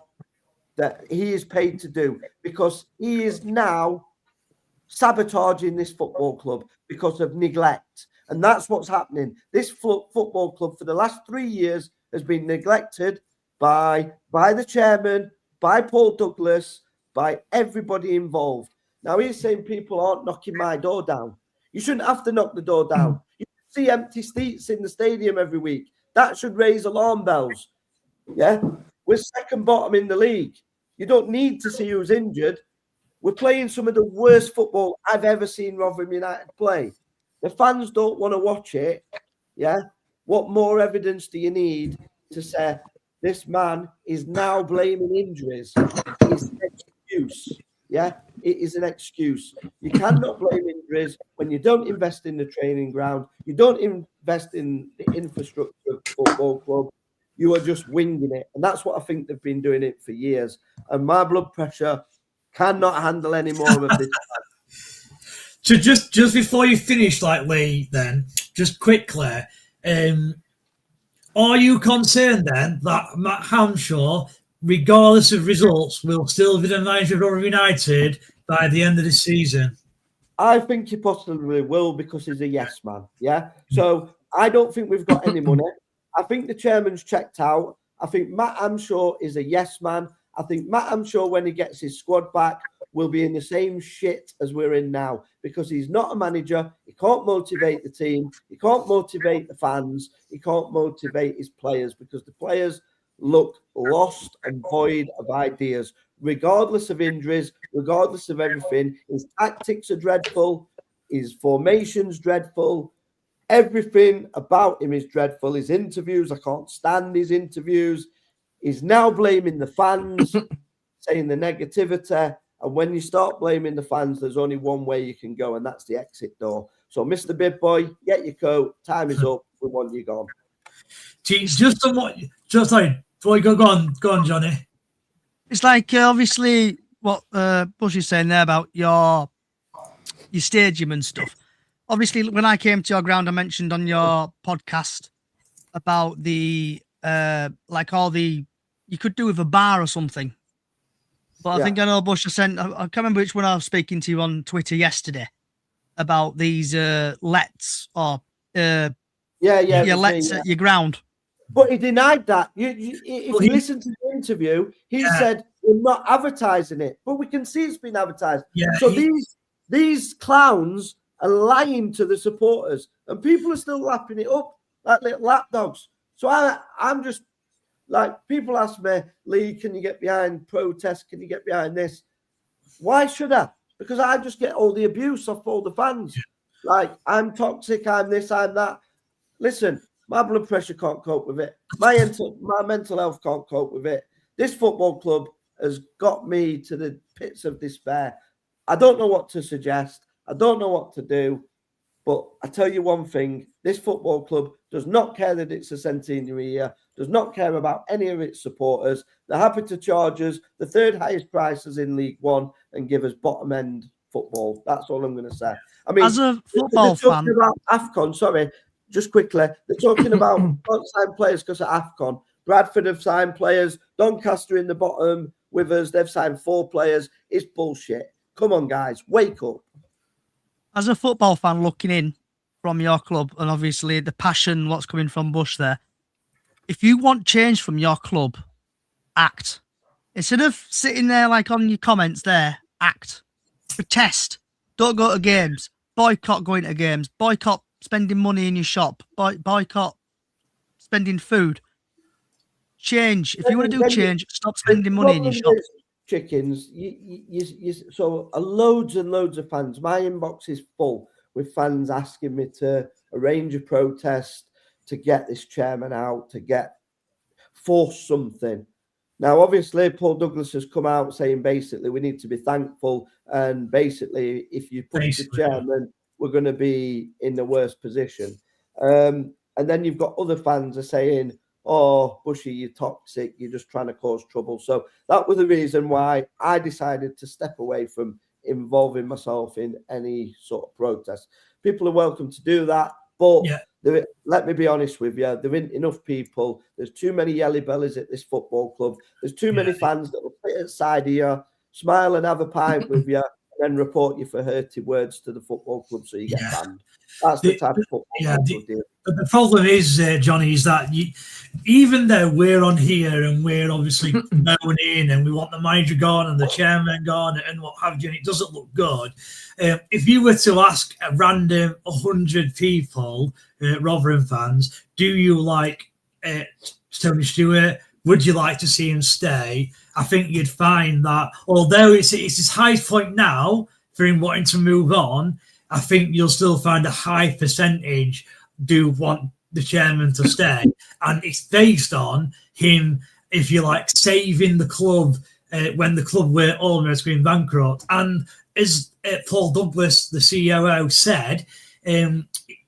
that he is paid to do, because he is now sabotaging this football club because of neglect. And that's what's happening. This football club for the last 3 years has been neglected by the chairman, by Paul Douglas, by everybody involved. Now he's saying people aren't knocking my door down. You shouldn't have to knock the door down. You see empty seats in the stadium every week. That should raise alarm bells. Yeah, we're second bottom in the league. You don't need to see who's injured. We're playing some of the worst football I've ever seen Rotherham United play. The fans don't want to watch it. Yeah. What more evidence do you need to say this man is now blaming injuries? It's an excuse. Yeah. It is an excuse. You cannot blame injuries when you don't invest in the training ground. You don't invest in the infrastructure of the football club. You are just winging it. And that's what I think they've been doing it for years. And my blood pressure cannot handle any more of this. So just before you finish, like Lee, then, just quickly, are you concerned then that Matt Hanshaw, regardless of results, will still be the manager of Rotherham United by the end of the season? I think he possibly will, because he's a yes man. Yeah. So I don't think we've got any money. I think the chairman's checked out. I think Matt Hanshaw is a yes man. I think Matt Hanshaw, when he gets his squad back, will be in the same shit as we're in now, because he's not a manager. He can't motivate the team. He can't motivate the fans. He can't motivate his players, because the players look lost and void of ideas, regardless of injuries, regardless of everything. His tactics are dreadful. His formation's dreadful. Everything about him is dreadful. His interviews, I can't stand his interviews. He's now blaming the fans, saying the negativity. And when you start blaming the fans, there's only one way you can go, and that's the exit door. So, Mr. Big Boy, get your coat. Time is up. We want you gone. Just sorry, before you go on, Johnny. It's like obviously what Bush is saying there about your stadium and stuff. Obviously, when I came to your ground, I mentioned on your podcast about the you could do with a bar or something. But I think I know Bush has sent. I can't remember which one I was speaking to you on Twitter yesterday about these lets or lets at your ground. But he denied that. If you listen to the interview, he said we're not advertising it, but we can see it's been advertised. Yeah, so these clowns are lying to the supporters, and people are still lapping it up like little lapdogs. So I'm just like, people ask me, Lee, can you get behind protests? Can you get behind this? Why should I? Because I just get all the abuse off all the fans. Like, I'm toxic, I'm this, I'm that. Listen, my blood pressure can't cope with it. My mental health can't cope with it. This football club has got me to the pits of despair. I don't know what to suggest. I don't know what to do. But I tell you one thing, this football club does not care that it's a centenary year, does not care about any of its supporters. They're happy to charge us the third highest prices in League One and give us bottom end football. That's all I'm going to say. I mean, as a football fan, about AFCON, sorry, just quickly, they're talking about don't sign players because of AFCON. Bradford have signed players. Doncaster in the bottom with us. They've signed 4 players. It's bullshit. Come on, guys, wake up. As a football fan looking in from your club, and obviously the passion, what's coming from Bush there, if you want change from your club, act. Instead of sitting there like on your comments there, act. Protest. Don't go to games. Boycott going to games. Boycott spending money in your shop. Boycott spending food. Change. If you want to do change, stop spending money in your shop. Chickens, so loads and loads of fans. My inbox is full with fans asking me to arrange a protest, to get this chairman out, to force something. Now, obviously, Paul Douglas has come out saying basically we need to be thankful, and basically if you push the chairman, we're going to be in the worst position. And then you've got other fans are saying, "Oh, Bushy, you're toxic. You're just trying to cause trouble." So that was the reason why I decided to step away from involving myself in any sort of protest. People are welcome to do that, but let me be honest with you, there ain't enough people. There's too many yelly bellies at this football club. There's too many fans that will sit at the side of you, smile and have a pint with you, and then report you for hurty words to the football club so you get banned. That's the type of football club deal. But the problem is, Johnny, is that even though we're on here and we're obviously going in and we want the manager gone and the chairman gone and what have you, and it doesn't look good. If you were to ask a random 100 people, Rotherham fans, do you like Tony Stewart? Would you like to see him stay? I think you'd find that although it's his highest point now for him wanting to move on, I think you'll still find a high percentage do want the chairman to stay. And it's based on him, if you like, saving the club when the club were almost going bankrupt. And as Paul Douglas, the COO, said,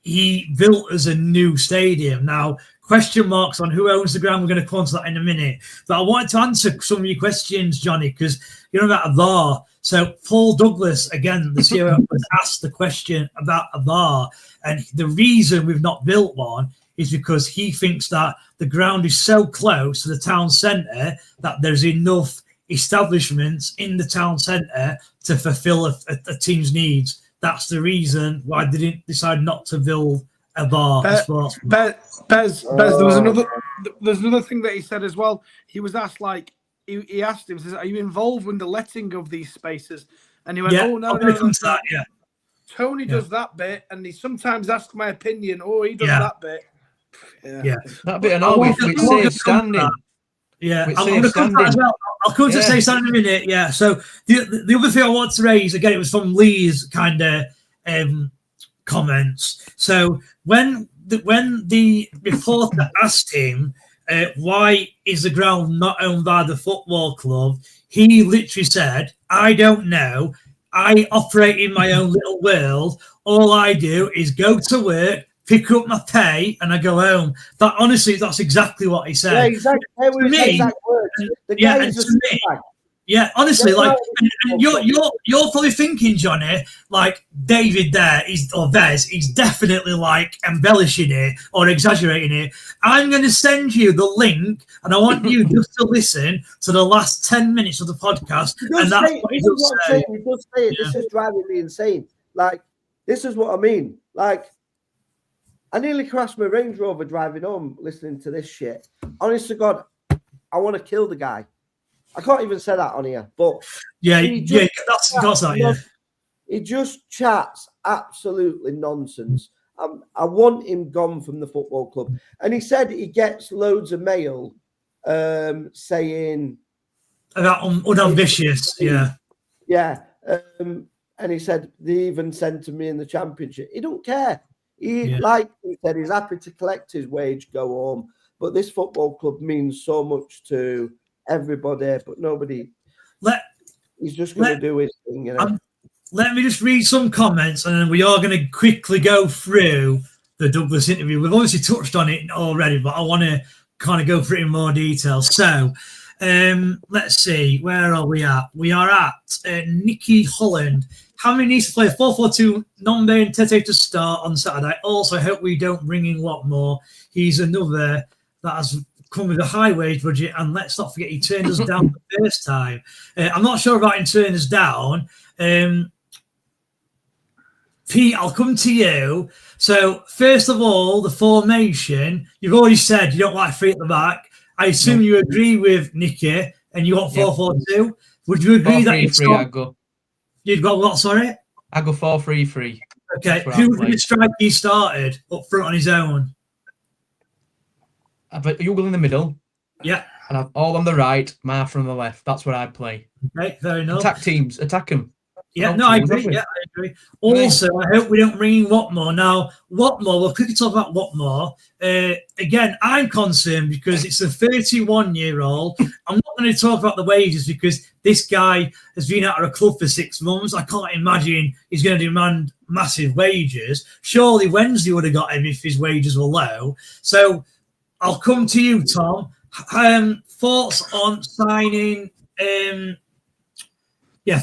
he built us a new stadium. Now, question marks on who owns the ground. We're going to come on to that in a minute. But I wanted to answer some of your questions, Johnny, because you're about a VAR. So Paul Douglas, again, the COO, was asked the question about a VAR. And the reason we've not built one is because he thinks that the ground is so close to the town centre that there's enough establishments in the town centre to fulfil a team's needs. That's the reason why they didn't decide not to build a VAR. Bez, there's another thing that he said as well. He was asked, like, he asked him, says, "Are you involved in the letting of these spaces?" And he went, "Oh, no. Tony does that bit, and he sometimes asks my opinion. Oh, he does that bit." That bit and all, which saves standing. I'll come to say something in a minute. Yeah. So the other thing I want to raise, again, it was from Lee's kind of comments. So when the reporter asked him why is the ground not owned by the football club, he literally said, "I don't know. I operate in my own little world. All I do is go to work, pick up my pay, and I go home." That honestly, that's exactly what he said. Yeah, exactly. To me, honestly, like, and you're probably thinking, Johnny, like David there or Vez, he's definitely like embellishing it or exaggerating it. I'm going to send you the link, and I want you just to listen to the last 10 minutes of the podcast. And that's what he does say. He does say it. This is driving me insane. Like, this is what I mean. Like, I nearly crashed my Range Rover driving home listening to this shit. Honest to God, I want to kill the guy. I can't even say that on here, but he just chats absolutely nonsense. I want him gone from the football club. And he said he gets loads of mail saying about unambitious, yeah. And he said they even sent to me in the Championship. He don't care. Like he said, he's happy to collect his wage, go home. But this football club means so much to everybody, but nobody. He's just going to do his thing, you know. Let me just read some comments, and then we are going to quickly go through the Douglas interview. We've obviously touched on it already, but I want to kind of go through it in more detail. So, let's see, where are we at? We are at Nikki Holland. How many needs to play 4-4-2 Nombe and Tete to start on Saturday? Also, I hope we don't bring in Lockmore. He's another that has come with a high wage budget, and let's not forget he turned us down the first time. I'm not sure about him turning us down. Pete, I'll come to you. So, first of all, the formation, you've already said you don't like three at the back. I assume you agree with Nicky and you want 4-4-2. Would you agree that you'd got what, sorry? I go 4-3-3. Okay, who would strike he started up front on his own? But Yougle in the middle. Yeah. and I've all on the right, Martha on the left. That's what I'd play. Okay, fair enough. Attack teams, attack them. Yeah, no, I agree. Yeah, I agree. Also, I hope we don't bring in Watmore. Now, Watmore, we'll quickly talk about Watmore. Again, I'm concerned because it's a 31-year-old. I'm not going to talk about the wages because this guy has been out of a club for 6 months. I can't imagine he's going to demand massive wages. Surely Wednesday would have got him if his wages were low. So I'll come to you, Tom. Thoughts on signing...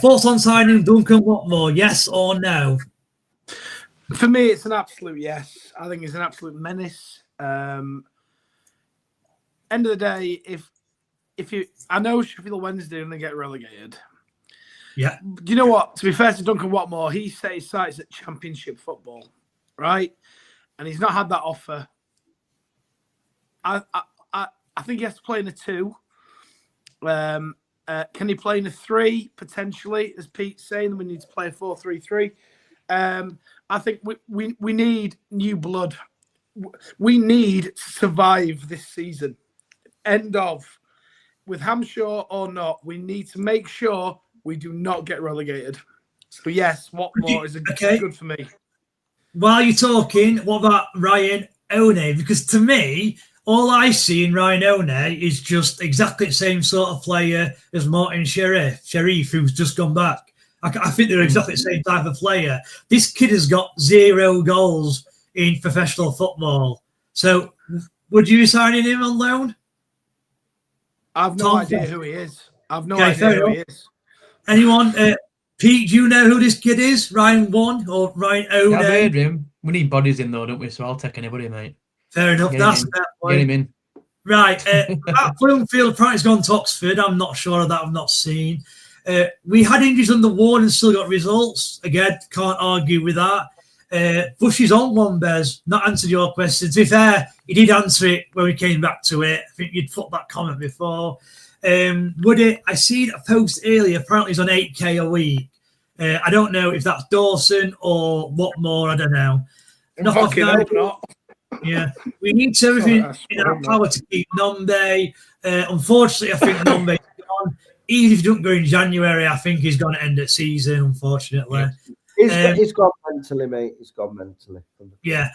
thoughts on signing Duncan Watmore, yes or no? For me, it's an absolute yes. I think he's an absolute menace. End of the day, I know Sheffield Wednesday and they get relegated. Yeah. Do you know what? To be fair to Duncan Watmore, he set his sights at Championship football, right? And he's not had that offer. I think he has to play in a 2. Can he play in a 3 potentially? As Pete's saying, we need to play a 4-3-3. I think we need new blood. We need to survive this season. End of. With Hampshire or not, we need to make sure we do not get relegated. So yes, Watmore is good for me. While you're talking, what about Ryan One? Because to me, all I see in Ryan One is just exactly the same sort of player as Martin Sharif, who's just gone back. I think they're exactly the same type of player. This kid has got 0 goals in professional football. So would you be signing him on loan? I've no idea who he is. I've no idea who he is. Anyone? Pete, do you know who this kid is? Ryan One or Ryan One? I've heard him. We need bodies in though, don't we? So I'll take anybody, mate. Fair enough. That's a fair point. Get him in. Right. Bloomfield apparently has gone to Oxford. I'm not sure of that. I've not seen. We had injuries on the ward and still got results. Again, can't argue with that. Bush is on one, Bez. Not answered your question. To be fair, he did answer it when we came back to it. I think you'd put that comment before. I seen a post earlier. Apparently, he's on 8K a week. I don't know if that's Dawson or Watmore. I don't know. Not. Yeah, we need to everything in our power to keep Nombe. Unfortunately, I think Nombe's gone. Even if he doesn't go in January, I think he's going to end the season, unfortunately. He's gone mentally, mate. He's gone mentally. Yeah.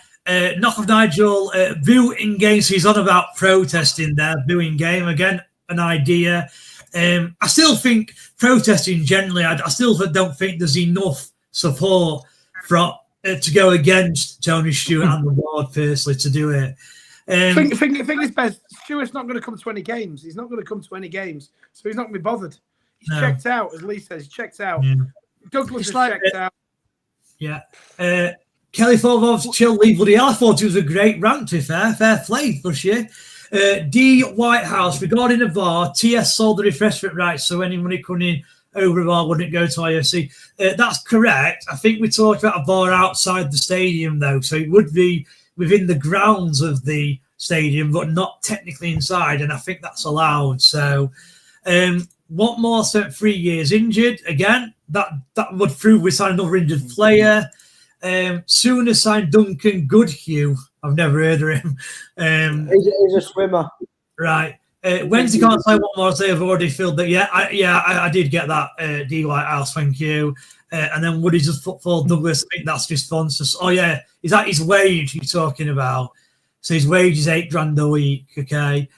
Knock of Nigel, booing game. So he's on about protesting there, booing game. Again, an idea. I still think protesting generally, I still don't think there's enough support from to go against Tony Stewart and the board personally to do it. Thing is, best. Stewart's not going to come to any games. He's not going to come to any games, so he's not going to be bothered. He's checked out, as Lee says. He's checked out. Yeah. Douglas is checked out. Yeah. Kelly Forbov's chill leave. Bloody hell, I thought it was a great rant, to be fair. Fair play for you. D. Whitehouse, regarding the VAR, TS sold the refreshment rights, so any money coming in over the VAR wouldn't go to IFC. That's correct. I think we talked about a VAR outside the stadium, though, so it would be within the grounds of the stadium, but not technically inside, and I think that's allowed. So, Watmore spent 3 years injured. Again, that would prove we signed another injured player. Sooner signed Duncan Goodhue. I've never heard of him. He's a swimmer. Right. Wednesday can't say what more I've already filled that. I did get that. D. Whitehouse, thank you. And then Woody just put for Douglas. I think that's response. Oh yeah, is that his wage you're talking about? So his wage is $8,000 a week. Okay.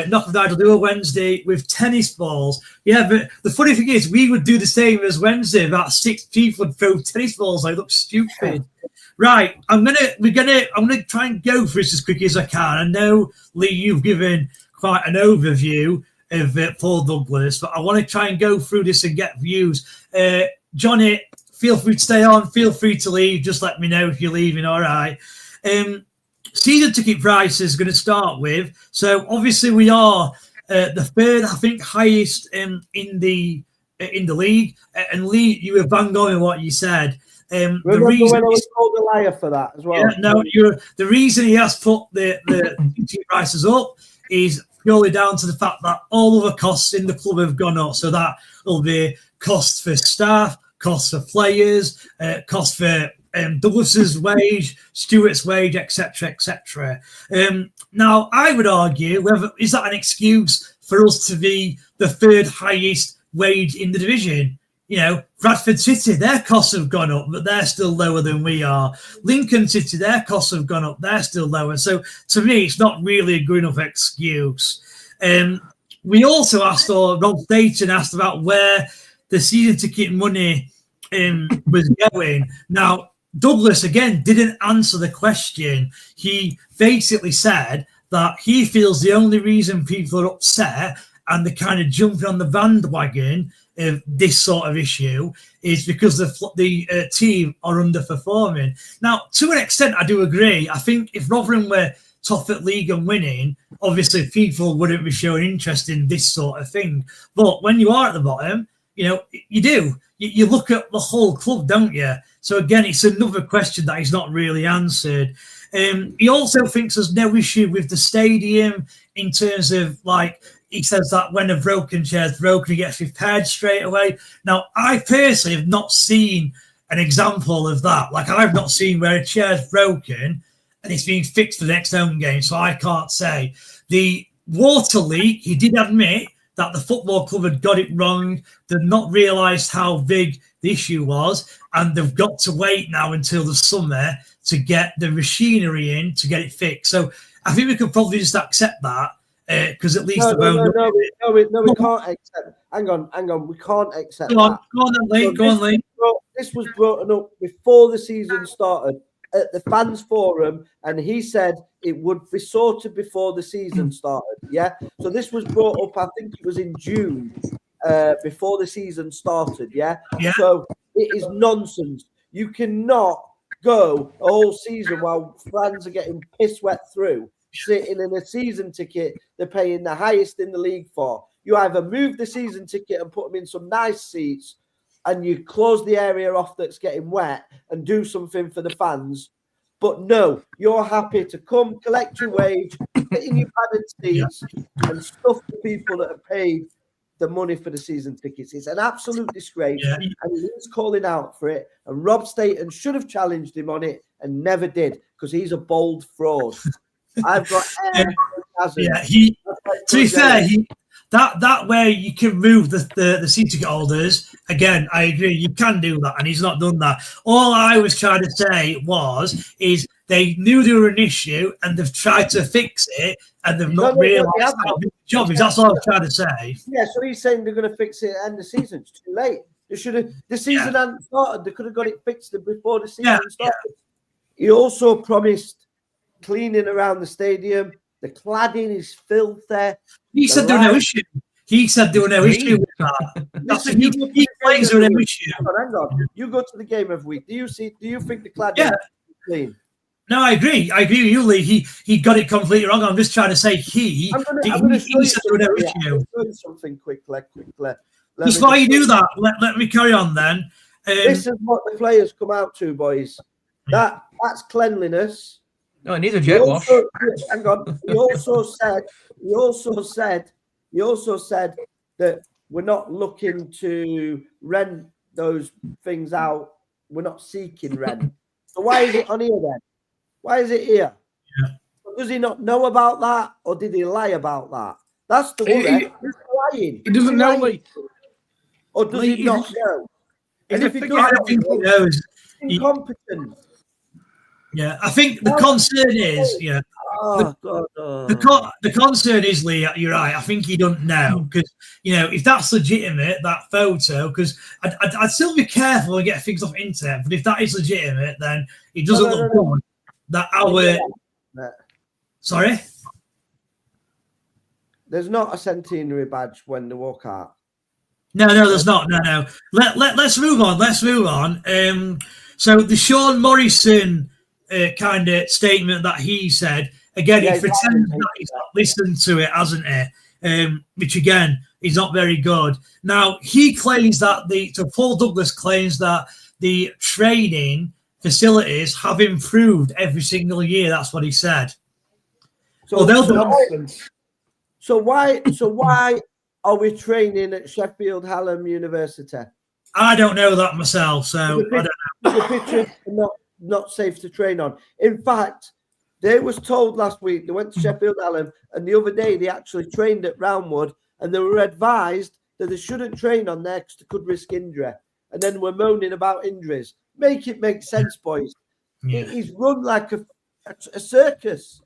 Knock of I'll do a Wednesday with tennis balls. Yeah, but the funny thing is, we would do the same as Wednesday. About 6 people would throw tennis balls. I look stupid. Right, I'm gonna try and go for this as quickly as I can. I know, Lee, you've given quite an overview of Paul Douglas, but I want to try and go through this and get views. Johnny, feel free to stay on. Feel free to leave. Just let me know if you're leaving. All right. Season ticket price is going to start with. So obviously we are the third, I think, highest in the league. And Lee, you were bang on with what you said. Remember the reason when I was called a liar for that as well? Yeah, no, the reason he has put the ticket prices up is purely down to the fact that all other costs in the club have gone up. So that will be costs for staff, costs for players, costs for Douglas's wage, Stewart's wage, etc., etc. Now, I would argue, is that an excuse for us to be the third highest wage in the division. You know, Bradford City, their costs have gone up, but they're still lower than we are. Lincoln City, their costs have gone up, they're still lower. So to me, it's not really a good enough excuse. We also asked, or Rob Dayton asked about where the season ticket money was going. Now, Douglas, again, didn't answer the question. He basically said that he feels the only reason people are upset and they're kind of jumping on the bandwagon of this sort of issue is because the team are underperforming. Now, to an extent, I do agree. I think if Rotherham were top at league and winning, obviously people wouldn't be showing interest in this sort of thing. But when you are at the bottom, you know, you do. You look at the whole club, don't you? So again, it's another question that he's not really answered. He also thinks there's no issue with the stadium in terms of, like, he says that when a broken chair is broken, it gets repaired straight away. Now, I personally have not seen an example of that. Like, I've not seen where a chair is broken and it's being fixed for the next home game, so I can't say. The water leak, he did admit that the football club had got it wrong. They've not realised how big the issue was, and they've got to wait now until the summer to get the machinery in to get it fixed. So I think we could probably just accept that because at least we can't accept. Hang on, we can't accept. Go on, Lee. This was brought up before the season started at the fans forum, and he said it would be sorted before the season started. Yeah, so this was brought up. I think it was in June, before the season started. Yeah. So it is nonsense. You cannot go a whole season while fans are getting piss wet through, sitting in a season ticket they're paying the highest in the league for. You either move the season ticket and put them in some nice seats, and you close the area off that's getting wet and do something for the fans. But no, you're happy to come, collect your wage, get in your padded seats, and stuff the people that have paid the money for the season tickets. It's an absolute disgrace, and he's calling out for it. And Rob Staten should have challenged him on it and never did, because he's a bold fraud. I've got to be fair, that way you can move the seat ticket holders. Again, I agree, you can do that, and he's not done that. All I was trying to say is they knew they were an issue and they've tried to fix it, and they've not realised how big the job is. That's all I was trying to say. Yeah, so he's saying they're going to fix it at the end of the season. It's too late. They should have. The season hadn't started. They could have got it fixed before the season started. He also promised cleaning around the stadium. The cladding is filthy. He said there were no issue. He said there were no issue with that. Listen, he claims there were no issue. Hang on. You go to the game every week. Do you think the cladding is clean? No, I agree. I agree with you, Lee. He got it completely wrong. I'm just trying to say he said there were no issue. I'm going to something quickly. Before you do that, let me carry on then. This is what the players come out to, boys. That's cleanliness. No, it needs a jet wash. Hang on. He also said that we're not looking to rent those things out. We're not seeking rent. So why is it on here then? Why is it here? Yeah. Does he not know about that, or did he lie about that? That's the worry. He's lying. He doesn't know, Lee. Or does he not know? And if he I think he knows. He's incompetent. Yeah, I think the concern is, the concern is, Lee, you're right. I think he don't know, because, you know, if that's legitimate, that photo, because I'd still be careful and get things off internet, but if that is legitimate, then it doesn't look good that Sorry? There's not a centenary badge when they walk out. No, there's not. No. Let's move on. So the Sean Morrison kind of statement that he said, again, he pretends that he's not listened to it, hasn't he? Which again is not very good. Now he claims that Paul Douglas claims that the training facilities have improved every single year. That's what he said. So why are we training at Sheffield Hallam University? I don't know that myself, so I don't know. The pitches are not safe to train on. In fact, They was told last week, they went to Sheffield Hallam, and the other day they actually trained at Roundwood, and they were advised that they shouldn't train on there because they could risk injury. And then we're moaning about injuries. Make it make sense, boys. Yeah. He's run like a circus.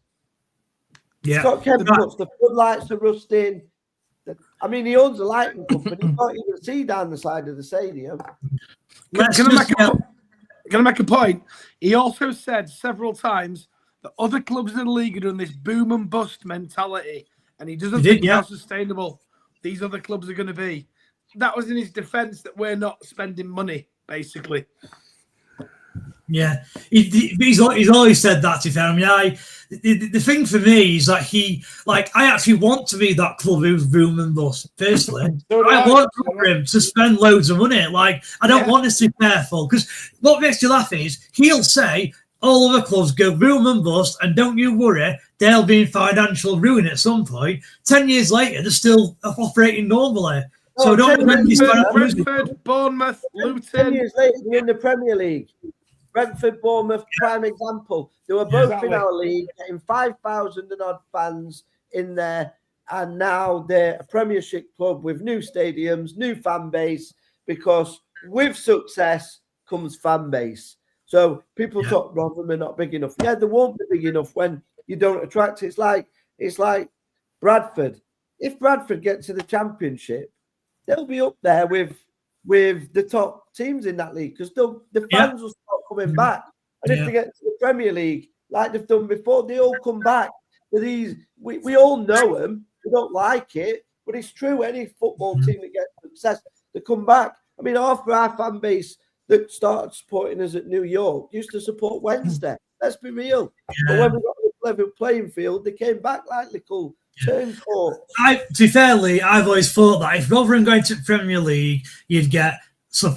Yeah. Scott Kemp's, the floodlights are rusting. I mean, he owns a lighting company. You can't even see down the side of the stadium. Can I make a point? He also said several times that other clubs in the league are doing this boom and bust mentality, and he doesn't think how sustainable these other clubs are going to be. That was in his defence that we're not spending money, basically. Yeah, he's always said that. To fair, I mean, the thing for me is that I actually want to be that club who's boom and bust. Personally, I want him to spend loads of money. Like, I don't want us to be careful, because what makes you laugh is he'll say all other clubs go boom and bust, and don't you worry, they'll be in financial ruin at some point. 10 years later, they're still operating normally. So don't Brentford, Bournemouth, Luton. 10 years later, they're in the Premier League. Brentford, Bournemouth, prime example. They were both in our league, getting 5,000 and odd fans in there, and now they're a Premiership club with new stadiums, new fan base, because with success comes fan base. So people talk Rotherham are not big enough. Yeah, they won't be big enough when you don't attract. It's like Bradford. If Bradford get to the Championship, they'll be up there with the top teams in that league, because the fans will start coming back. And if they get to the Premier League, like they've done before, they all come back. We all know them. We don't like it, but it's true. Any football team that gets success, they come back. I mean, half our fan base that started supporting us at New York used to support Wednesday. Let's be real. But when we got the level playing field, they came back like little turncoats. To be fairly, I've always thought that if Rotherham going to the Premier League, you'd get some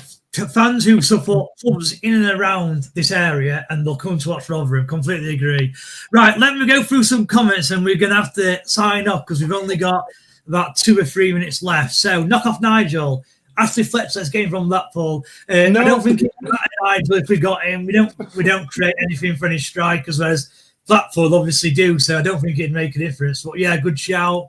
fans who support clubs in and around this area, and they'll come to watch Rotherham. Completely agree. Right, let me go through some comments, and we're going to have to sign off because we've only got about 2 or 3 minutes left. So, knock off Nigel. Ashley Fletcher's game from Blackpool. I don't think it's Nigel if we got him. We don't create anything for any strikers, whereas Blackpool obviously do. So I don't think it'd make a difference. But yeah, good shout.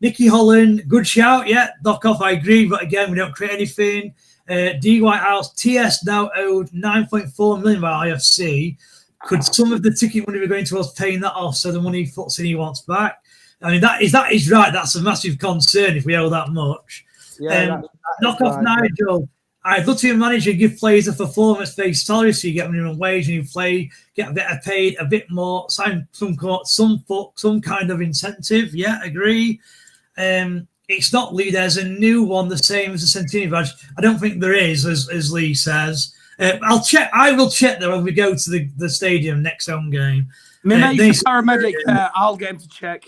Nicky Holland, good shout. Yeah, knock off. I agree. But again, we don't create anything. D. Whitehouse, TS now owed 9.4 million by IFC. Could some of the ticket money be going towards paying that off so the money he puts in he wants back? I mean, that is right. That's a massive concern if we owe that much. Yeah, knock off Nigel. I'd love to be a manager and give players a performance-based salary so you get minimum wage and you play, get better paid, a bit more, sign some kind of incentive. Yeah, agree. It's not Lee. There's a new one, the same as the Centennial badge. I don't think there is, as Lee says. I'll check. I will check there when we go to the stadium next home game. Paramedic. I'll get him to check.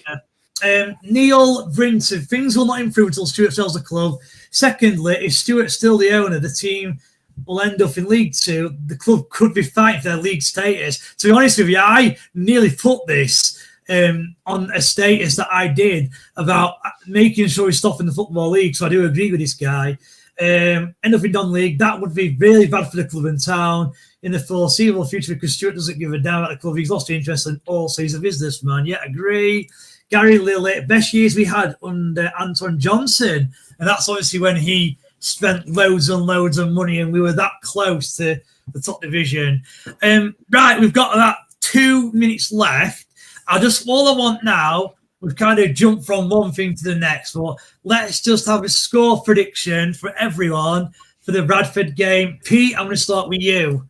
Neil Brinton, things will not improve until Stuart sells the club. Secondly, if Stuart's still the owner, the team will end up in League Two. The club could be fighting for their league status. To be honest with you, I nearly put this on a status that I did about making sure he's stopping the Football League. So I do agree with this guy. End up in non-league, that would be really bad for the club in town in the foreseeable future, because Stuart doesn't give a damn about the club. He's lost interest in all, so he's a businessman. Yeah, agree. Gary Lillett, best years we had under Anton Johnson. And that's obviously when he spent loads and loads of money and we were that close to the top division. Right, we've got about 2 minutes left. All I want now, we've kind of jumped from one thing to the next, but let's just have a score prediction for everyone for the Bradford game. Pete, I'm going to start with you.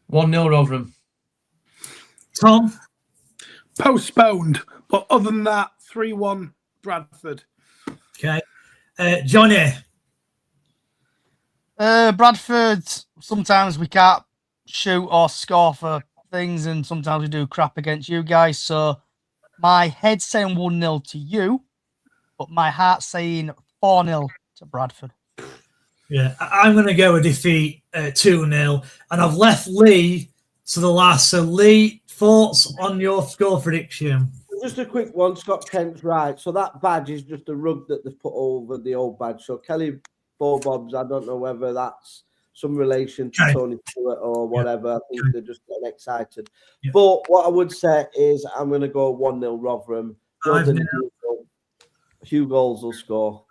1-0 Rotherham. Tom? Postponed, but other than that, 3-1 Bradford. Okay. Johnny? Bradford, sometimes we can't shoot or score for things, and sometimes we do crap against you guys. So my head's saying 1-0 to you, but my heart's saying 4-0 to Bradford. Yeah, I'm going to go a defeat 2-0, and I've left Lee to the last. So Lee, thoughts on your score prediction? Just a quick one. Scott Kent's right. So that badge is just a rug that they've put over the old badge. So Kelly Bobs, I don't know whether that's some relation to Okay. Tony Stewart or whatever. I think they're just getting excited. Yeah. But what I would say is I'm going to go 1-0 Rotherham. Jordan 2 goals will score.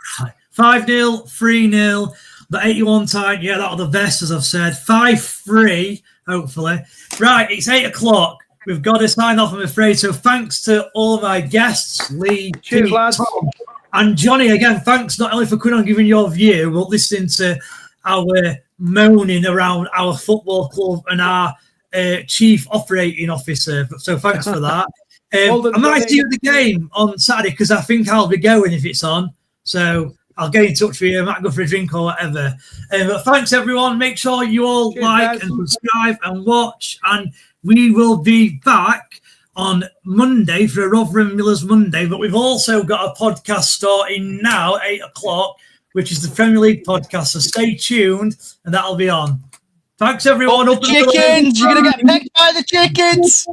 5-0, 3-0. The 81 time, yeah, that'll the best, as I've said. 5-3, hopefully. Right, it's 8 o'clock. We've got to sign off, I'm afraid. So thanks to all my guests, Lee, Cheers, Pete, lads. Tom, and Johnny. Again, thanks not only for coming on, giving your view, but listening to our moaning around our football club and our chief operating officer. So thanks for that. I might see you at the game on Saturday because I think I'll be going if it's on. So I'll get in touch with you. I might go for a drink or whatever. But thanks, everyone. Make sure you all like and subscribe and watch. And we will be back on Monday for a Rotherham Millers Monday. But we've also got a podcast starting now, 8 o'clock, which is the Premier League podcast. So stay tuned and that'll be on. Thanks, everyone. Chickens! You're going to get pecked by the chickens!